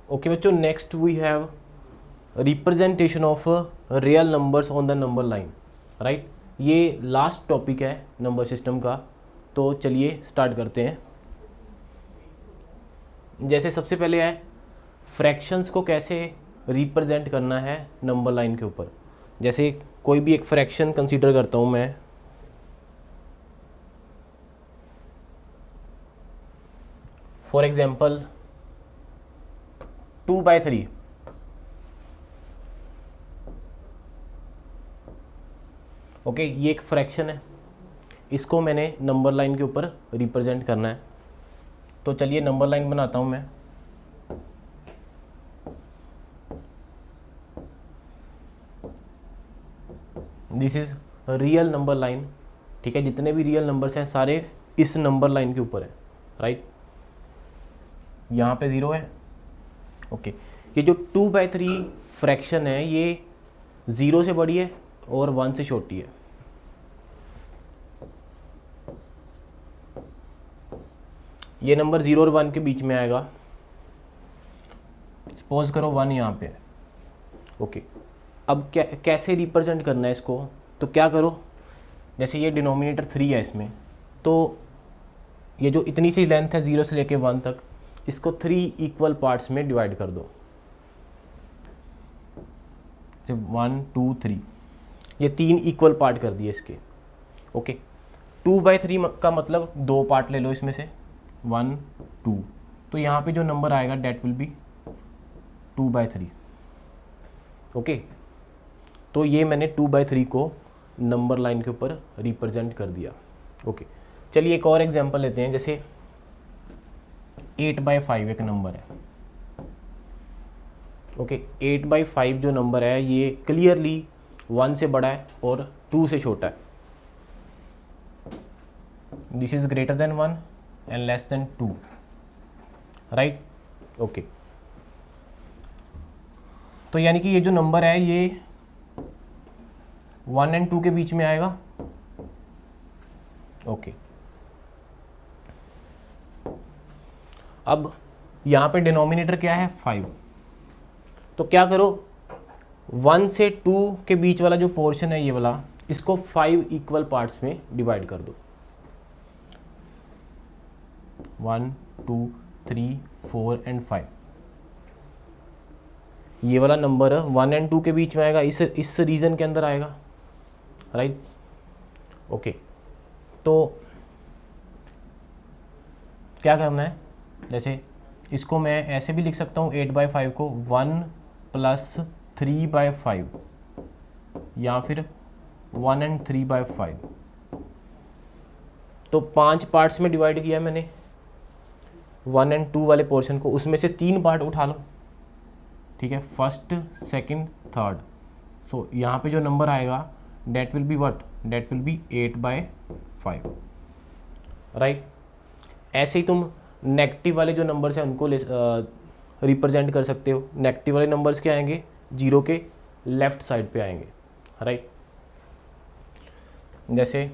Okay बच्चों, next we have representation of real numbers on the number line, right. ये last topic है number system का, तो चलिए स्टार्ट करते हैं। जैसे सबसे पहले है फ्रैक्शंस को कैसे रिप्रेजेंट करना है नंबर लाइन के ऊपर। जैसे कोई भी एक फ्रैक्शन कंसीडर करता हूँ मैं, फॉर एग्जांपल 2/3। ओके, ये एक फ्रैक्शन है, इसको मैंने नंबर लाइन के ऊपर रिप्रेजेंट करना है। तो चलिए नंबर लाइन बनाता हूँ मैं। This is real number line, ठीक है। जितने भी रियल नंबर्स हैं सारे इस नंबर लाइन के ऊपर है, राइट। यहाँ पे 0 है। ओके, ये जो 2/3 फ्रैक्शन है ये 0 से बड़ी है और 1 से छोटी है। ये नंबर 0 और 1 के बीच में आएगा। सपोज करो 1 यहाँ पे है। ओके, अब क्या कैसे रिप्रेजेंट करना है इसको, तो क्या करो, जैसे ये डिनोमिनेटर 3 है इसमें, तो ये जो इतनी सी लेंथ है 0 से लेके 1 तक, इसको 3 इक्वल पार्ट्स में डिवाइड कर दो। जब 1 2 3 ये 3 इक्वल पार्ट कर दिए इसके। ओके, 2/3 का मतलब 2 पार्ट ले लो इसमें से, 1 2, तो यहाँ पे जो नंबर आएगा डेट विल बी 2/3। ओके, तो ये मैंने 2/3 को नंबर लाइन के ऊपर रिप्रेजेंट कर दिया। ओके, चलिए एक और एग्जांपल लेते हैं। जैसे 8/5 एक नंबर है। ओके, 8/5 जो नंबर है ये क्लियरली 1 से बड़ा है और 2 से छोटा है। This is greater than 1 and less than 2, right. Okay, तो यानी कि ये जो नंबर है ये 1 और 2 के बीच में आएगा। ओके, अब यहाँ पे डिनोमिनेटर क्या है 5, तो क्या करो 1 से 2 के बीच वाला जो पोर्शन है ये वाला, इसको 5 इक्वल पार्ट्स में डिवाइड कर दो। 1 2 3 4 एंड 5। ये वाला नंबर 1 और 2 के बीच में आएगा, इस रीजन के अंदर आएगा, राइट। ओके, तो क्या करना है, जैसे इसको मैं ऐसे भी लिख सकता हूँ 8/5 को 1 + 3/5 या फिर 1 और 3/5। तो 5 पार्ट्स में डिवाइड किया मैंने 1 और 2 वाले पोर्शन को, उसमें से 3 पार्ट उठा लो, ठीक है, फर्स्ट सेकंड थर्ड। सो यहाँ पे जो नंबर आएगा that will be what, that will be 8/5, right. ऐसे ही तुम नेगेटिव वाले जो नंबर्स हैं उनको रिप्रेजेंट कर सकते हो। नेगेटिव वाले नंबर्स क्या आएंगे, 0 के लेफ्ट साइड पे आएंगे, राइट। जैसे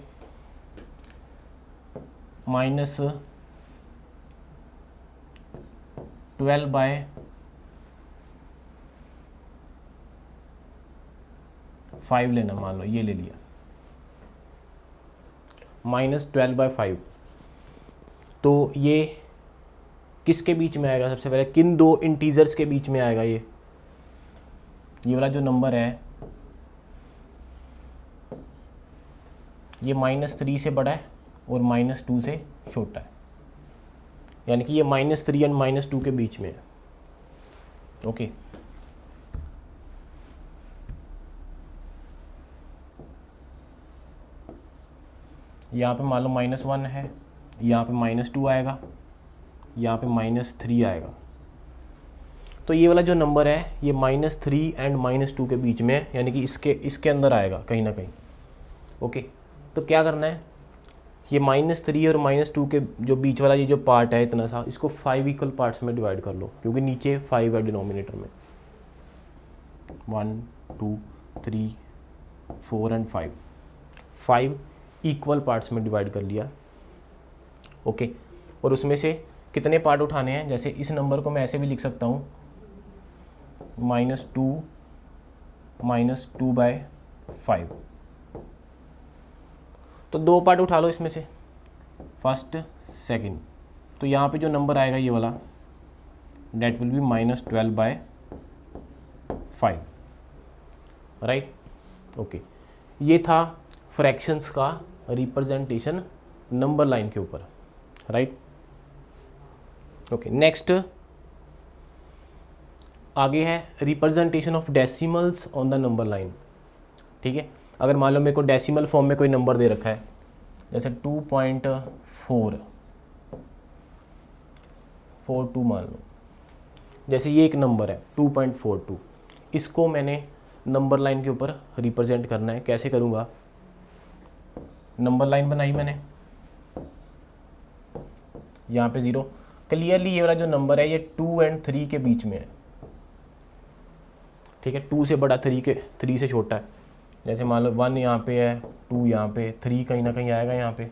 -12/5 लेना, मान लो ये ले लिया, -12/5। तो ये किसके बीच में आएगा, सबसे पहले किन दो इंटीजर्स के बीच में आएगा, ये वाला जो नंबर है ये -3 से बड़ा है और -2 से छोटा है, यानी कि ये -3 और -2 के बीच में है। ओके, यहाँ पे मान लो -1 है, यहाँ पे -2 आएगा, यहाँ पे -3 आएगा। तो ये वाला जो नंबर है ये -3 एंड -2 के बीच में है, यानी कि इसके अंदर आएगा कहीं ना कहीं। ओके, तो क्या करना है, ये -3 और -2 के जो बीच वाला ये जो पार्ट है इतना सा, इसको 5 इक्वल पार्ट्स में डिवाइड कर लो, क्योंकि नीचे 5 है डिनोमिनेटर में। 1 2 3 4 एंड 5 इक्वल पार्ट्स में डिवाइड कर लिया। ओके, और उसमें से कितने पार्ट उठाने हैं, जैसे इस नंबर को मैं ऐसे भी लिख सकता हूँ -2/5। तो दो पार्ट उठा लो इसमें से, फर्स्ट सेकंड। तो यहाँ पे जो नंबर आएगा ये वाला, that will be -12/5, right. Okay, ये था फ्रैक्शंस का रिप्रेजेंटेशन नंबर लाइन के ऊपर, राइट। ओके, नेक्स्ट आगे है representation of decimals on the number line. ठीक है, अगर मान लो मेरे को डेसिमल फॉर्म में कोई नंबर दे रखा है, जैसे 2.442 मान लो, जैसे ये एक नंबर है 2.42, इसको मैंने नंबर लाइन के ऊपर रिप्रेजेंट करना है। कैसे करूँगा? नंबर लाइन बनाई मैंने, यहाँ पे 0, क्लियरली ये वाला जो नंबर है ये 2 और 3 के बीच में है। ठीक है, 2 से बड़ा, 3 से छोटा है। जैसे मान लो 1 यहाँ पे है, 2 यहाँ पे, 3 कहीं ना कहीं आएगा यहाँ पे।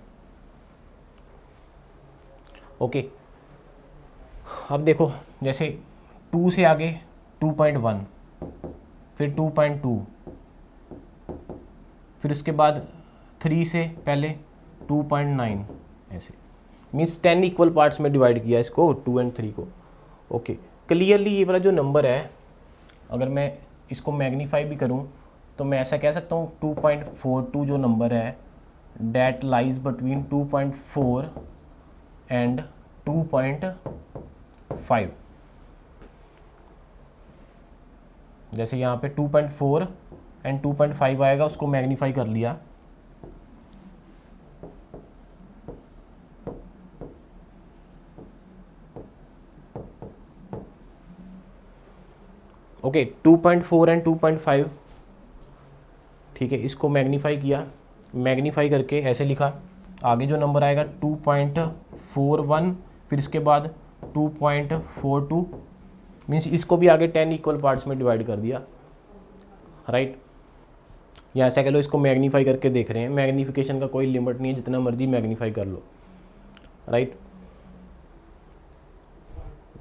ओके, अब देखो, जैसे 2 से आगे 2.1, फिर 2.2, फिर उसके बाद 3 से पहले 2.9, ऐसे मीन्स 10 इक्वल पार्ट्स में डिवाइड किया इसको, 2 और 3 को। ओके, क्लियरली ये वाला जो नंबर है, अगर मैं इसको मैग्नीफाई भी करूं तो मैं ऐसा कह सकता हूँ 2.42 जो नंबर है, डैट लाइज बिटवीन 2.4 एंड 2.5। जैसे यहाँ पे 2.4 एंड 2.5 आएगा, उसको मैग्नीफाई कर लिया। ओके, 2.4 एंड 2.5, ठीक है, इसको मैग्नीफाई किया, मैग्नीफाई करके ऐसे लिखा। आगे जो नंबर आएगा 2.41, फिर इसके बाद 2.42, मीन्स इसको भी आगे 10 इक्वल पार्ट्स में डिवाइड कर दिया, राइट। या ऐसा कह लो, इसको मैग्नीफाई करके देख रहे हैं, मैग्नीफिकेशन का कोई लिमिट नहीं है, जितना मर्जी मैग्नीफाई कर लो, राइट।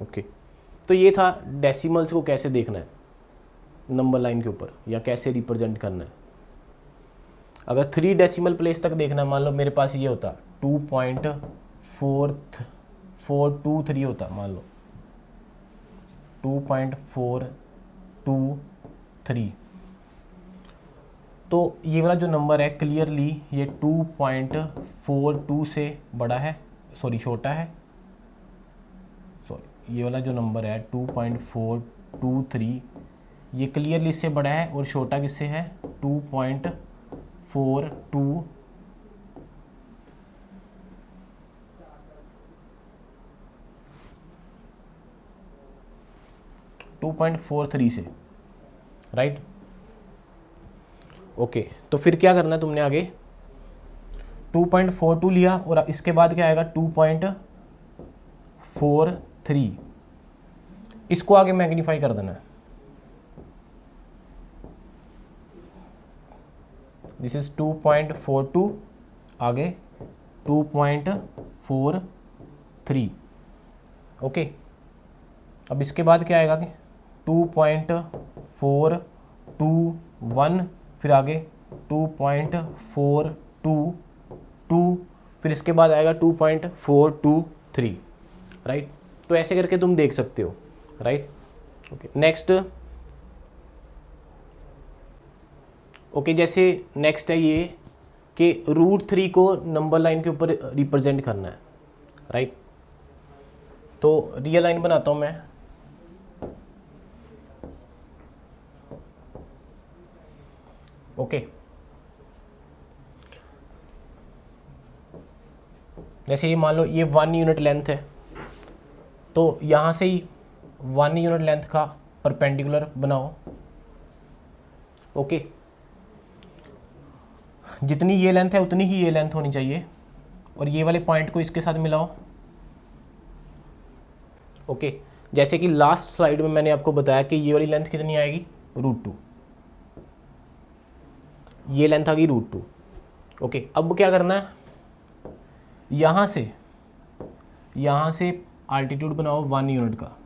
ओके, तो ये था डेसिमल्स को कैसे देखना है नंबर लाइन के ऊपर, या कैसे रिप्रेजेंट करना है। अगर 3 डेसिमल प्लेस तक देखना है, मान लो मेरे पास ये होता 2.4423 होता, मान लो 2.423, तो ये वाला जो नंबर है क्लियरली ये 2.42 से बड़ा है, सॉरी छोटा है, सॉरी ये वाला जो नंबर है 2.423 ये क्लियरली इससे बड़ा है, और छोटा किससे है 2.42 2.43 से, राइट। ओके, तो फिर क्या करना है तुमने आगे, 2.42 लिया और इसके बाद क्या आएगा 2.43, इसको आगे मैग्नीफाई कर देना है। दिस इज 2.42, आगे 2.43। ओके, अब इसके बाद क्या आएगा कि 2.421, फिर आगे 2.422, फिर इसके बाद आएगा 2.423, राइट। तो ऐसे करके तुम देख सकते हो, राइट। Okay, next. ओके, जैसे नेक्स्ट है ये कि √3 को नंबर लाइन के ऊपर रिप्रेजेंट करना है, राइट। तो रियल लाइन बनाता हूं मैं। ओके, जैसे ये मान लो ये 1 यूनिट लेंथ है, तो यहाँ से ही 1 यूनिट लेंथ का परपेंडिकुलर बनाओ। ओके, जितनी ये लेंथ है उतनी ही ये लेंथ होनी चाहिए, और ये वाले पॉइंट को इसके साथ मिलाओ। ओके, जैसे कि लास्ट स्लाइड में मैंने आपको बताया कि ये वाली लेंथ कितनी आएगी √2, ये लेंथ आ गई √2। ओके, अब क्या करना है, यहाँ से आल्टीट्यूड बनाओ 1 यूनिट का,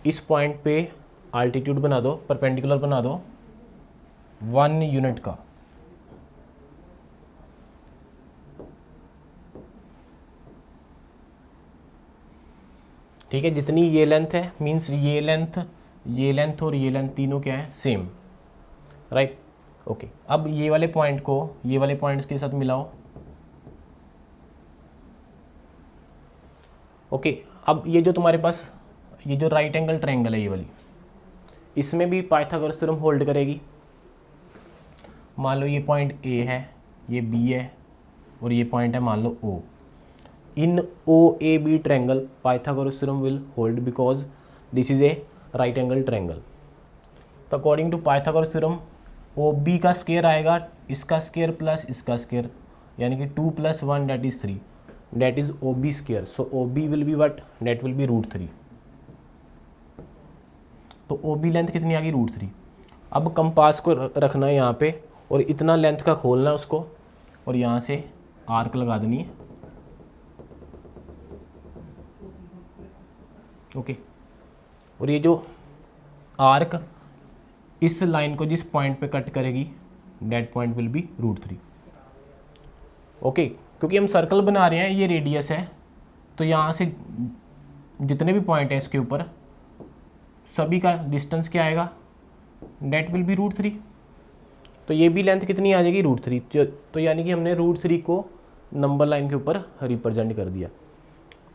इस पॉइंट पे आल्टीट्यूड बना दो, परपेंडिकुलर बना दो 1 यूनिट का। ठीक है, जितनी ये लेंथ है मीन्स ये लेंथ और ये लेंथ तीनों क्या है, सेम, राइट। ओके, अब ये वाले पॉइंट को ये वाले पॉइंट्स के साथ मिलाओ। ओके, अब ये जो तुम्हारे पास ये जो राइट एंगल ट्रायंगल है ये वाली, इसमें भी पाइथागोरस थ्योरम होल्ड करेगी। मान लो ये पॉइंट ए है, ये बी है और ये पॉइंट है मान लो O. In O A B triangle Pythagoras theorem will hold because this is a right angle triangle. तो according to Pythagoras theorem O B का स्क्वायर आएगा इसका स्क्वायर प्लस इसका स्क्वायर, यानी कि 2 + 1 that is 3, that is O B square. So O B will be what, that will be √3। तो O B length कितनी आ गई, √3। अब कंपास को रखना है यहाँ पे और इतना लेंथ का खोलना है उसको और यहाँ से आर्क लगा देनी है। ओके, और ये जो आर्क इस लाइन को जिस पॉइंट पे कट करेगी that point will be √3। Okay, क्योंकि हम सर्कल बना रहे हैं, ये रेडियस है, तो यहाँ से जितने भी पॉइंट है इसके ऊपर सभी का डिस्टेंस क्या आएगा, दैट विल बी √3। तो ये भी लेंथ कितनी आ जाएगी, √3। तो यानी कि हमने √3 को नंबर लाइन के ऊपर रिप्रेजेंट कर दिया।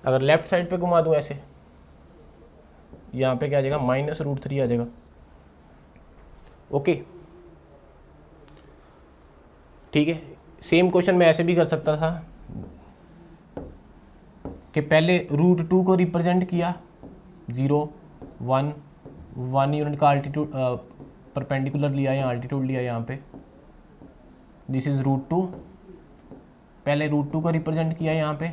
अगर लेफ्ट साइड पे घुमा दूँ ऐसे, यहाँ पे क्या आ जाएगा, -√3 आ जाएगा। ओके, ठीक है। सेम क्वेश्चन मैं ऐसे भी कर सकता था कि पहले √2 को रिप्रेजेंट किया, 0 1 यूनिट का आल्टीट्यूड परपेंडिकुलर लिया या आल्टीट्यूड लिया यहाँ पे, दिस इज √2। पहले √2 को रिप्रेजेंट किया यहाँ पे,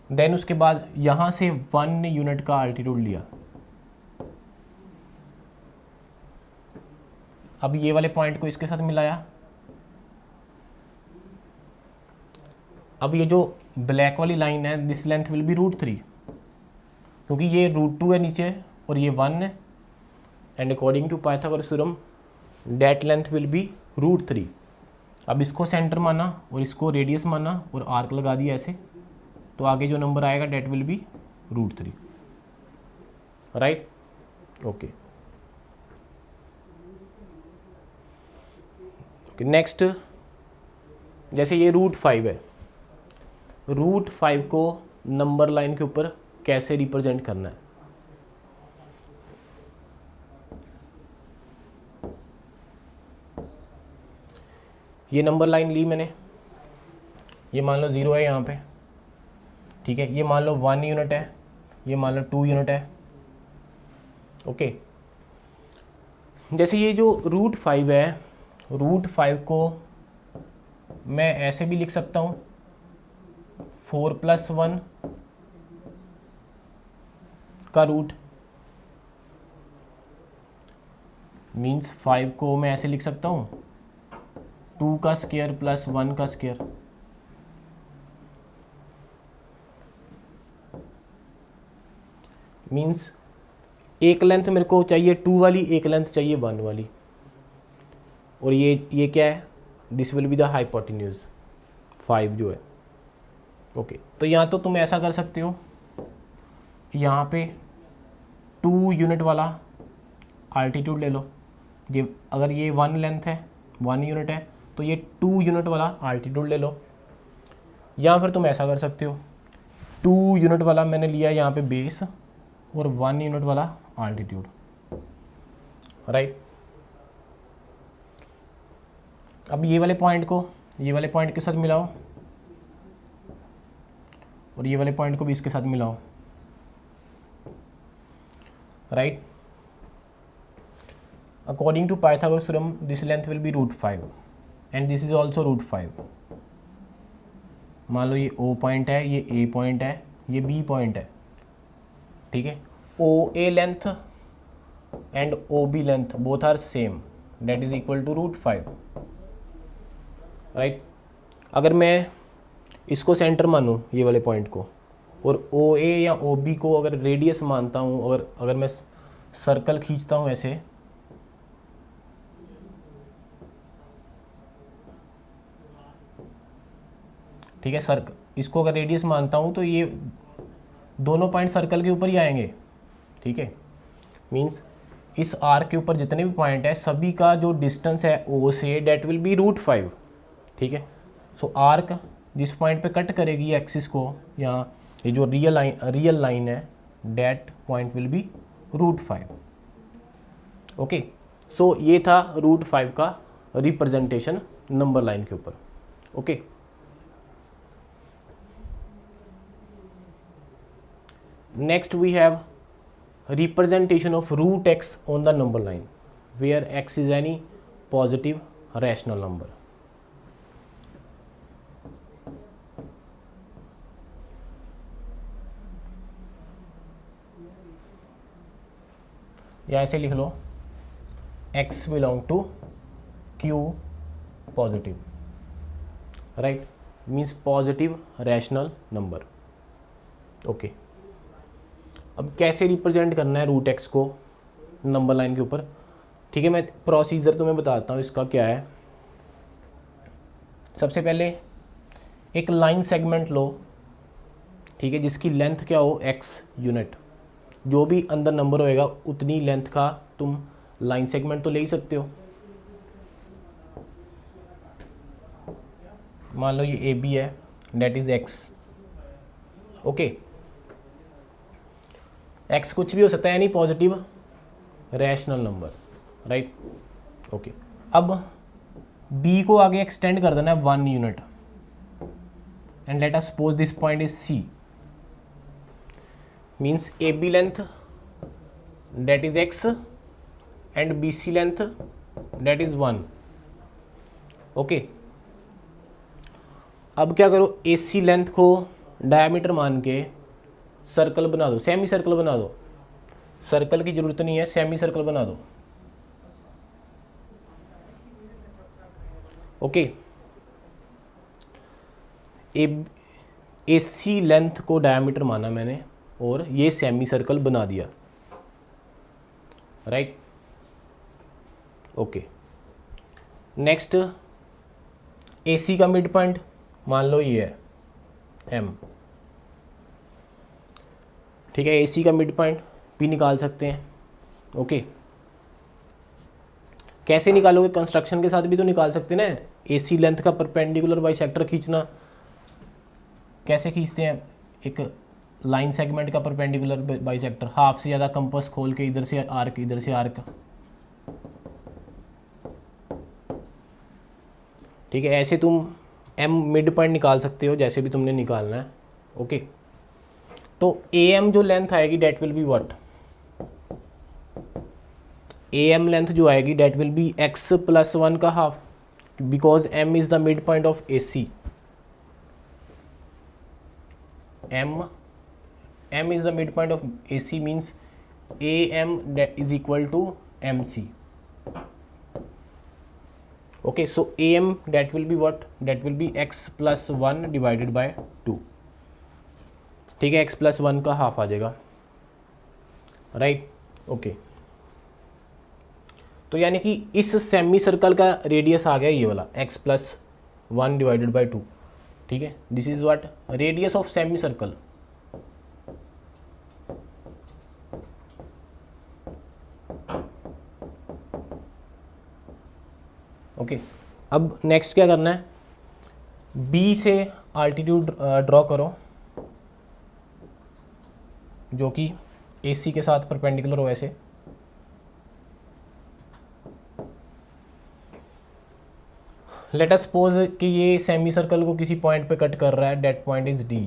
देन उसके बाद यहाँ से 1 यूनिट का आल्टीट्यूड लिया। अब ये वाले पॉइंट को इसके साथ मिलाया। अब ये जो ब्लैक वाली लाइन है दिस लेंथ विल बी √3, क्योंकि ये √2 है नीचे और ये 1 है, and according to Pythagoras theorem that length will be √3। अब इसको सेंटर माना और इसको रेडियस माना और आर्क लगा दिया ऐसे, तो आगे जो नंबर आएगा that will be √3, right. Okay, next, जैसे ये √5 है, √5 को नंबर लाइन के ऊपर कैसे रिप्रेजेंट करना है। ये नंबर लाइन ली मैंने, ये मान लो 0 है यहाँ पे, ठीक है। ये मान लो 1 यूनिट है, ये मान लो 2 यूनिट है। ओके, जैसे ये जो √5 है, √5 को मैं ऐसे भी लिख सकता हूँ 4 + 1 का रूट, मीन्स 5 को मैं ऐसे लिख सकता हूँ 2 का स्क्वायर + 1 का स्क्वायर। मीन्स एक लेंथ मेरे को चाहिए 2 वाली, एक लेंथ चाहिए 1 वाली, और ये क्या है, this will be the hypotenuse 5 जो है। ओके, तो यहाँ तो तुम ऐसा कर सकते हो, यहाँ पे 2 यूनिट वाला आल्टीट्यूड ले लो। ये अगर ये 1 लेंथ है, 1 यूनिट है, तो ये 2 यूनिट वाला आल्टीट्यूड ले लो। या फिर तुम ऐसा कर सकते हो, 2 यूनिट वाला मैंने लिया यहाँ पे बेस और 1 यूनिट वाला आल्टीट्यूड, राइट। अब ये वाले पॉइंट को ये वाले पॉइंट के साथ मिलाओ और ये वाले पॉइंट को भी इसके साथ मिलाओ, right. According to Pythagoras theorem this length will be √5 and this is also √5। मान लो ये O पॉइंट है, ये A पॉइंट है, ये B पॉइंट है, ठीक है। OA length and OB length both are same, that is equal to √5, right. अगर मैं इसको सेंटर मानूँ, ये वाले पॉइंट को, और ओ ए या ओ बी को अगर रेडियस मानता हूँ, अगर मैं सर्कल खींचता हूँ ऐसे, ठीक है, इसको अगर रेडियस मानता हूँ तो ये दोनों पॉइंट सर्कल के ऊपर ही आएंगे, ठीक है। मीन्स इस आर्क के ऊपर जितने भी पॉइंट है सभी का जो डिस्टेंस है ओ से डेट विल बी √5, ठीक है। सो आर्क जिस पॉइंट पे कट करेगी एक्सिस को, या ये जो रियल लाइन है, that point will be √5, okay. So ये था √5 का रिप्रेजेंटेशन नंबर लाइन के ऊपर, okay. Next we have representation of √x on the number line where x is any positive rational number. या ऐसे लिख लो x belong to q positive, right, means positive rational number, okay. अब कैसे represent करना है √x को number line के ऊपर, ठीक है। मैं प्रोसीजर तुम्हें बताता हूँ इसका क्या है। सबसे पहले एक लाइन सेगमेंट लो, ठीक है, जिसकी लेंथ क्या हो x यूनिट, जो भी अंदर नंबर होएगा उतनी लेंथ का तुम लाइन सेगमेंट तो ले ही सकते हो। मान लो ये AB है, that is x, okay. x कुछ भी हो सकता है, यानी positive rational number, right, okay. अब b को आगे एक्सटेंड कर देना है 1 unit, and let us suppose this point is c, means AB length that is x and BC length that is 1, okay. अब क्या करो, AC लेंथ को डायमीटर मान के सर्कल बना दो, सेमी सर्कल बना दो, सर्कल की जरूरत नहीं है, सेमी सर्कल बना दो, ओके। AC लेंथ को डायमीटर माना मैंने और ये सेमी सर्कल बना दिया, राइट, ओके। नेक्स्ट AC का मिड पॉइंट मान लो ये है M, ठीक है। AC का मिड पॉइंट भी निकाल सकते हैं, ओके। कैसे निकालोगे, कंस्ट्रक्शन के साथ भी तो निकाल सकते हैं ना। AC लेंथ का परपेंडिकुलर बाइसेक्टर खींचना, कैसे खींचते हैं, एक लाइन सेगमेंट का परपेंडिकुलर बाइसेक्टर, हाफ से ज़्यादा कंपास खोल के इधर से आर्क, इधर से आर्क, ठीक है। ऐसे तुम M मिड पॉइंट निकाल सकते हो, जैसे भी तुमने निकालना है, ओके। तो AM जो लेंथ आएगी that will be what, AM length जो आएगी डेट विल बी x + 1 का half, because M is the mid point of AC, M is the midpoint of AC, means AM is equal to MC, okay. So AM that will be what, that will be x + 1 divided by 2, ठीक है, x + 1 का half आ जाएगा, right, okay. तो यानी कि इस semi circle का radius आ गया ये वाला x + 1 डिवाइडेड बाई 2, ठीक है। This is what, radius of semi circle, okay. अब नेक्स्ट क्या करना है, B से आल्टीट्यूड ड्रॉ करो जो कि AC के साथ परपेंडिकुलर हो ऐसे, लेट अस सपोज कि ये सेमी सर्कल को किसी पॉइंट पे कट कर रहा है, that point is D,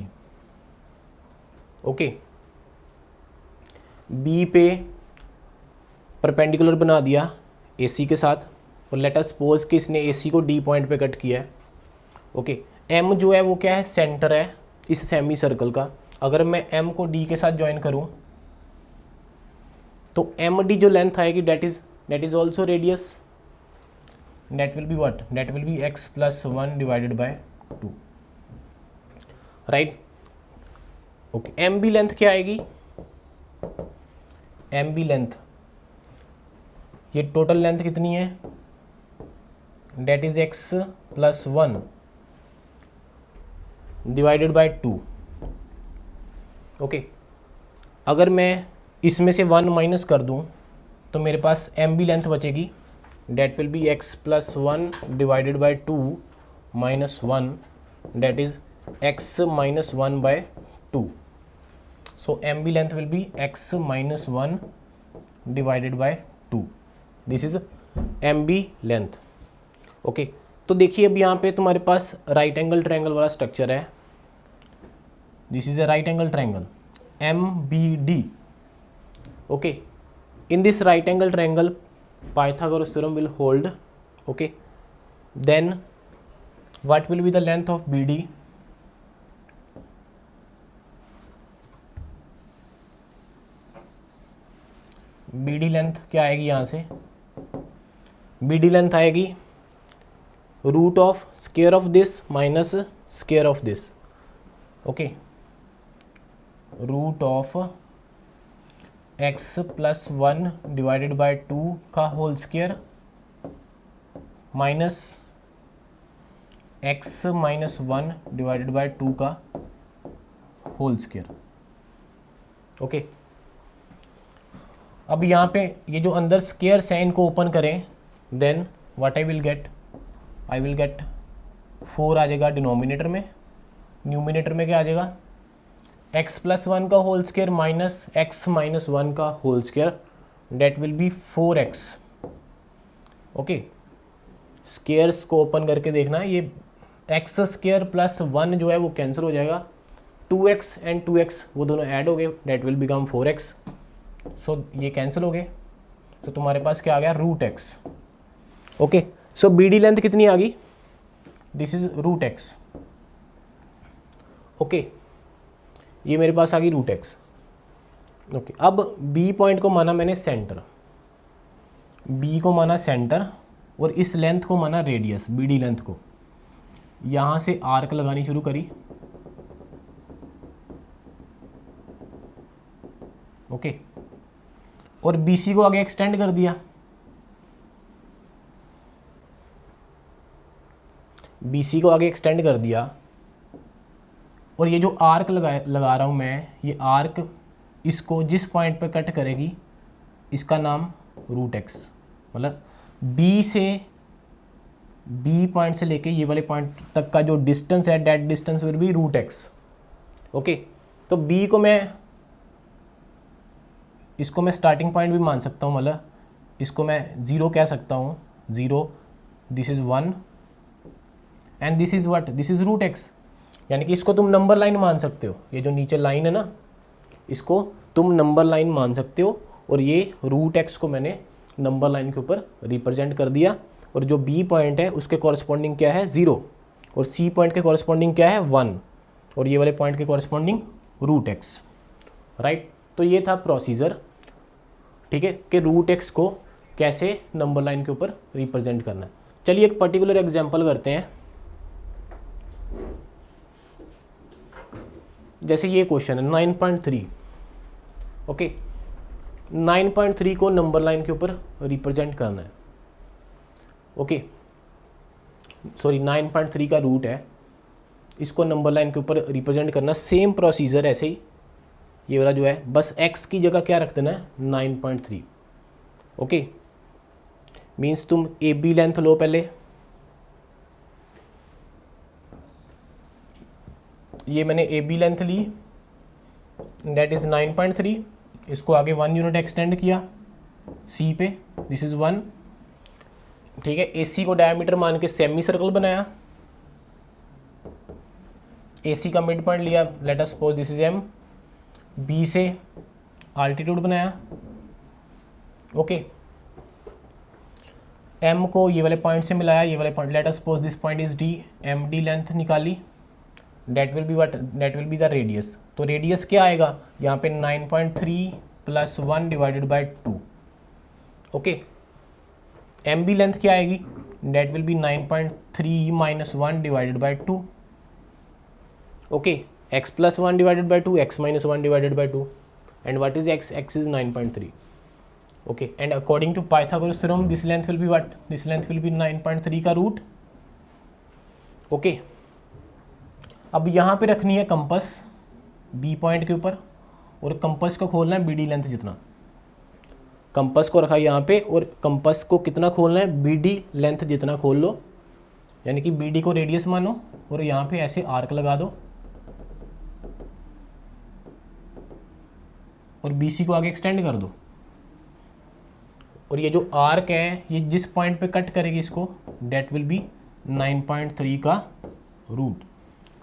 okay. B पे परपेंडिकुलर बना दिया AC के साथ, और लेट अस सपोज कि इसने AC को D पॉइंट पे कट किया है, ओके। M जो है वो क्या है, सेंटर है इस सेमी सर्कल का। अगर मैं M को D के साथ ज्वाइन करूं तो MD जो लेंथ आएगी that is also radius, that will be what, that will be x + 1 divided by 2, right। Okay, M B length क्या आएगी, एम बी लेंथ, ये टोटल लेंथ कितनी है, that is X plus 1 divided by 2। Okay, अगर मैं इसमें से 1 minus कर दूं तो मेरे पास एम बी लेंथ बचेगी, that will be X plus 1 divided by 2 minus 1, that is X minus 1 by 2। So M B length will be X minus 1 divided by 2, this is M B length. Okay, तो देखिए अब यहाँ पे तुम्हारे पास right angle triangle वाला structure है, this is a right angle triangle M B D. Okay, in this right angle triangle Pythagoras theorem will hold. Okay, then what will be the length of BD, BD length क्या आएगी, यहाँ से BD length आएगी root of square of this minus square of this. Okay, root of X plus 1 divided by 2 का whole square minus X minus 1 divided by 2 का whole square. Okay, अब यहाँ पे ये जो अंदर स्क्वायर्स हैं इनको ओपन करें, then what I will get 4 आ जाएगा डिनोमिनेटर में, न्यूमिनेटर में क्या आ जाएगा, x प्लस 1 का whole square minus X minus 1 का whole square, that will be 4x। Okay, squares को ओपन करके देखना, ये एक्स स्क्वायर प्लस 1 जो है वो कैंसिल हो जाएगा, 2x एंड 2x वो दोनों ऐड हो गए, डेट विल बिकम 4x। सो ये कैंसिल हो गए, तो तुम्हारे पास क्या आ गया, root X. Okay, so B D length कितनी आ गई, this is root X. Okay, ये मेरे पास आ गई रूट एक्स। ओके, अब बी पॉइंट को माना मैंने सेंटर, बी को माना सेंटर और इस लेंथ को माना रेडियस, बी डी लेंथ को, यहाँ से आर्क लगानी शुरू करी। ओके, और बी सी को आगे एक्सटेंड कर दिया, बी सी को आगे एक्सटेंड कर दिया, और ये जो आर्क लगा रहा हूँ मैं, ये आर्क इसको जिस पॉइंट पे कट करेगी इसका नाम रूट एक्स, मतलब बी से, बी पॉइंट से लेके ये वाले पॉइंट तक का जो डिस्टेंस है, that distance will be root X. Okay, तो बी को मैं, इसको मैं स्टार्टिंग पॉइंट भी मान सकता हूँ, मतलब इसको मैं 0 कह सकता हूँ, 0, this is 1 and this is what, this is root X. यानी कि इसको तुम नंबर लाइन मान सकते हो, ये जो नीचे लाइन है ना, इसको तुम नंबर लाइन मान सकते हो, और ये रूट एक्स को मैंने नंबर लाइन के ऊपर रिप्रेजेंट कर दिया, और जो बी पॉइंट है उसके कॉरस्पॉन्डिंग क्या है, 0, और सी पॉइंट के कॉरस्पॉन्डिंग क्या है, 1, और ये वाले पॉइंट के कॉरस्पॉन्डिंग रूट एक्स। राइट, तो ये था प्रोसीजर, ठीक है, कि रूट एक्स को कैसे नंबर लाइन के ऊपर रिप्रेजेंट करना है। चलिए एक पर्टिकुलर एग्जाम्पल करते हैं। जैसे ये क्वेश्चन है 9.3। ओके, 9.3 को नंबर लाइन के ऊपर रिप्रेजेंट करना है। ओके, सॉरी 9.3 का रूट है, इसको नंबर लाइन के ऊपर रिप्रेजेंट करना, सेम प्रोसीजर ऐसे ही ये वाला जो है, बस x की जगह क्या रख देना है, 9.3। ओके, मीन्स तुम ए बी लेंथ लो पहले, ये मैंने ए बी लेंथ ली, डेट इज़ 9.3, इसको आगे 1 यूनिट एक्सटेंड किया सी पे, दिस इज़ 1, ठीक है। ए सी को डायमीटर मान के सेमी सर्कल बनाया, ए सी का मिड पॉइंट लिया, let us suppose this is M, B से आल्टीट्यूड बनाया। ओके, एम को ये वाले पॉइंट से मिलाया, ये वाले point, let us suppose this point is D, M D length निकाली, that will be what, that will be the radius. तो रेडियस क्या आएगा यहाँ पे, 9.3 + 1 divided by 2। Okay, M B length क्या आएगी, that will be 9.3 - 1 divided by 2। Okay, x plus 1 divided by 2, x minus 1 divided by 2, and what is x? X is 9.3. Okay, and according to Pythagoras theorem, this length will be what? This length will be 9.3 का root. Okay, अब यहाँ पे रखनी है compass B point के ऊपर, और compass को खोलना है बीडी लेंथ जितना. कंपस को रखा है यहाँ पे, और कंपस को कितना खोलना है? बीडी लेंथ जितना खोल लो, यानी कि बीडी को रेडियस मानो, और यहाँ पे ऐसे आर्क लगा दो, और BC को आगे एक्सटेंड कर दो. और ये जो आर्क है ये जिस पॉइंट पे कट करेगी इसको, डेट विल बी 9.3 का रूट.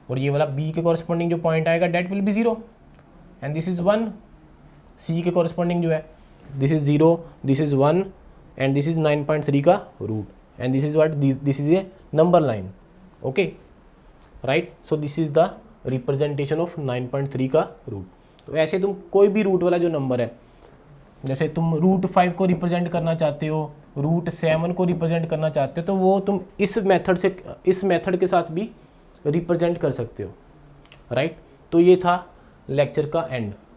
और ये वाला B के कॉरस्पॉन्डिंग जो पॉइंट आएगा that will be 0, and this is 1. C के कॉरस्पॉन्डिंग जो है this is 0, this is 1, and this is 9.3 का root, and this is what? This is a number line. Okay, right. So this is the representation of 9.3 का root. तो ऐसे तुम कोई भी रूट वाला जो नंबर है, जैसे तुम रूट 5 को रिप्रेजेंट करना चाहते हो, रूट 7 को रिप्रेजेंट करना चाहते हो, तो वो तुम इस मेथड के साथ भी रिप्रेजेंट कर सकते हो, राइट. तो ये था लेक्चर का एंड.